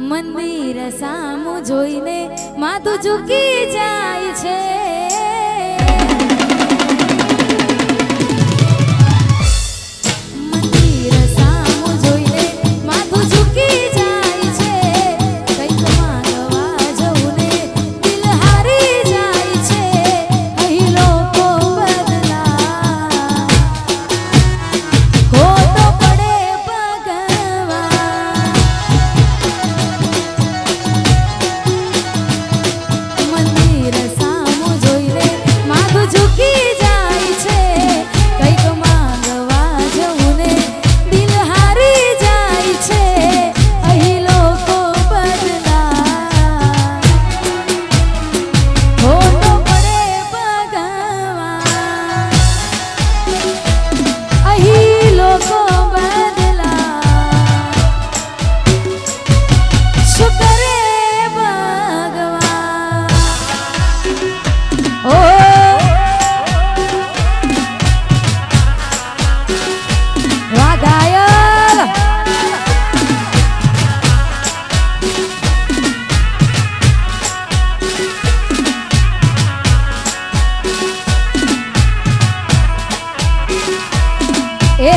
મંદિર સામું જોઈને માથું ઝૂકી જાય છે। મંદિર સામું જોઈને માથું ઝૂકી જાય છે। કંઈક માંગવા જવું ને દિલ હારી જાય છે। અહીં લોકો બદલા ખોટો પડે ભગવાન। મંદિર સામું જોઈને માથું ઝૂકી જાય છે। કંઈક માંગવા જવું ને દિલ હારી જાય છે। અહીં લોકો બદલા ખોટો પડે ભગવાન। અહીં લોકો બદલા શું કરે ભગવાન। ઓ વાહ ઘાયલ। એ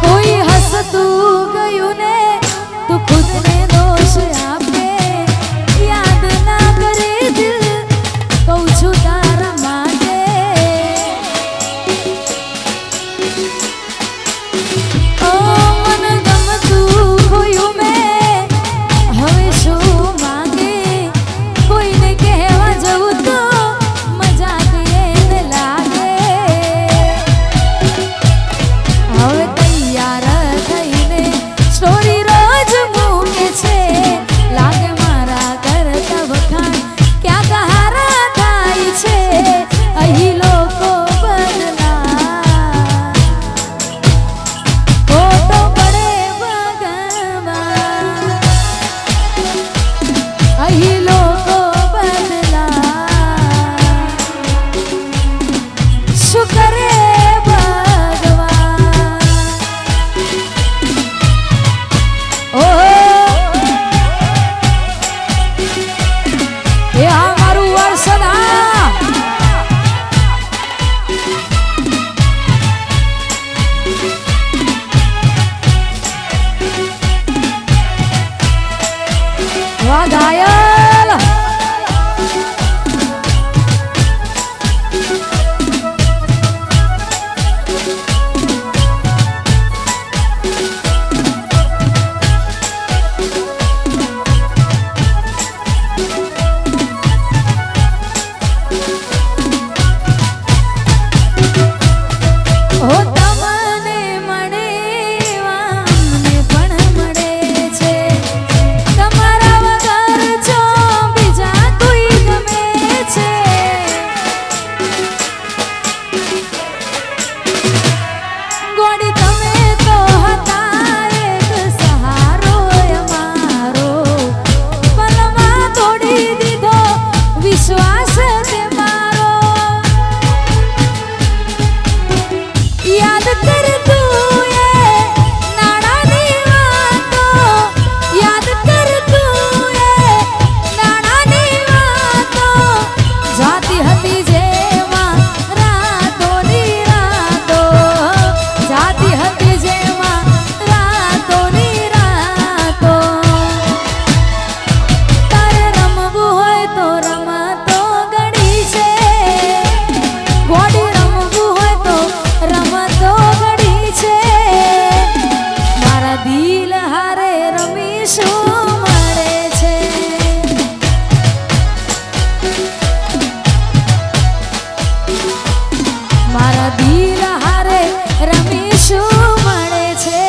કોઈ હસતું ગયું ને તું ખુદને દોષ આપે। યાદ ના કરે દિલ કહું છું તારા માટે। ઓ મન ગમતું ખોયું મેં હવે શું માંગે। કોઈને કહેવા જવું તો મજાક એને લાગે। હવે તૈયાર થઈને સ્ટોરી રોજ મૂકે છે। લાગે મારા કરતા વખાણ ક્યાંક હારા થાય છે। અહીં લોકો બદલા ખોટો પડે ભગવાન। અહીં લોકો બદલા શું કરે ભગવાન। ઓ એ આ મારું વર્ષના વાહ ઘાયલ। ઓ તમને મળે અમને પણ મળે છે। તમારા વગર જો બીજા કોઈ ગમે છે। ગોડી તમે તો હતા એક સહારો અમારો। પલમાં તોડી દીધો વિશ્વાસ તમારો। યાદ કર તું એ નાણાની વાતો। યાદ કર તું એ નાણાની વાતો। જાતી હતી જેમાં રાતોની રાતો। જાતી હતી જેમાં રાતોની રાતો। તારે રમવું હોય તો રમતો ઘડી છે। ગોડી રમવું હોય તો રમતો ઘડી છે। મારા દિલ હારે રમીશું મળે છે। મારા દિલ હારે રમીશું મળે છે।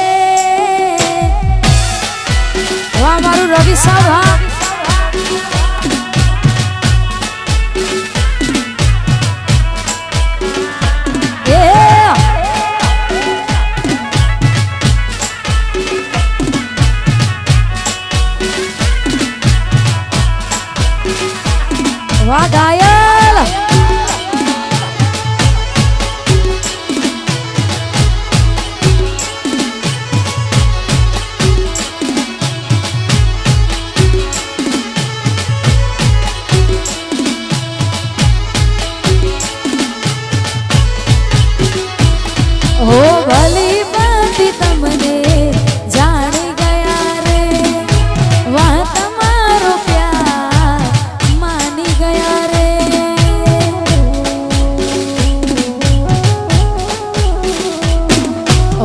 વાહ મારું રવિ સાહેબ। એ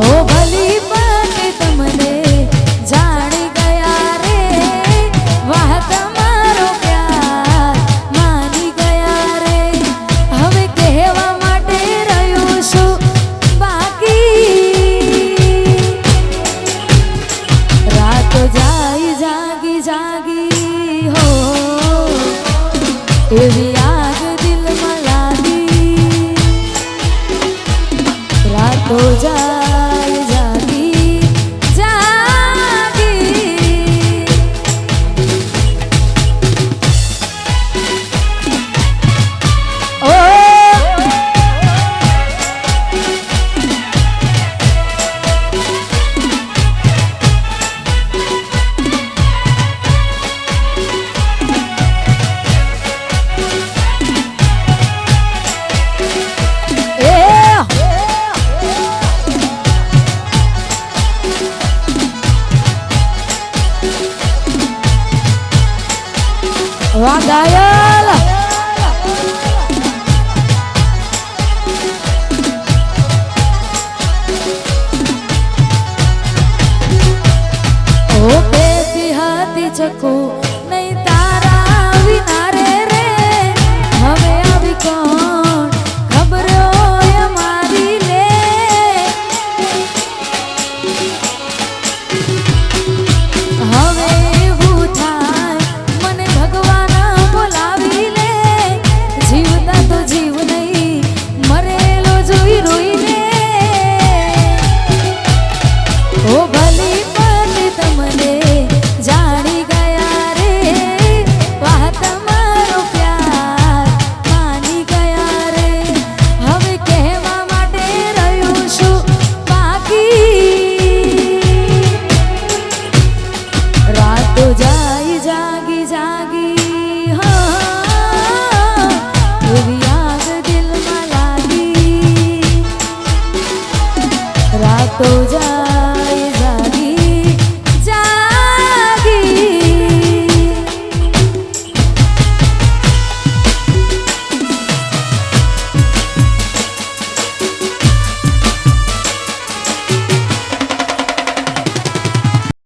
ઓ ભલી પાકે તમને જાણી ગયા રે વાહ તમારો પ્યાર માની ગયા રે હવે કહેવા માટે રહ્યું છું બાકી રાતો જાય જાગી જાગી હો એવી આગ દિલમાં લાગી રાતો જાય જાગી જાગી ઓ વાહ ઘાયલ ઓ બેટી હતી ચકુ નહીં તારા વિના રે રે હવે આવી કોણ ખબર હોય મારી લે હવે એવું થાય મને ભગવાન બોલાવી લે જીવતા તો જીવ નહીં મરેલો જોઈ રોઈને ઓ ભલી પાકે તમને જાણી ગયા રે વાહ તમારો પ્યાર માની ગયા રે હવે કહેવા માટે રહ્યું છું બાકી રાતો જાય જાગી જાગી હા એવી આગ દિલમાં લાગી રાતો જાય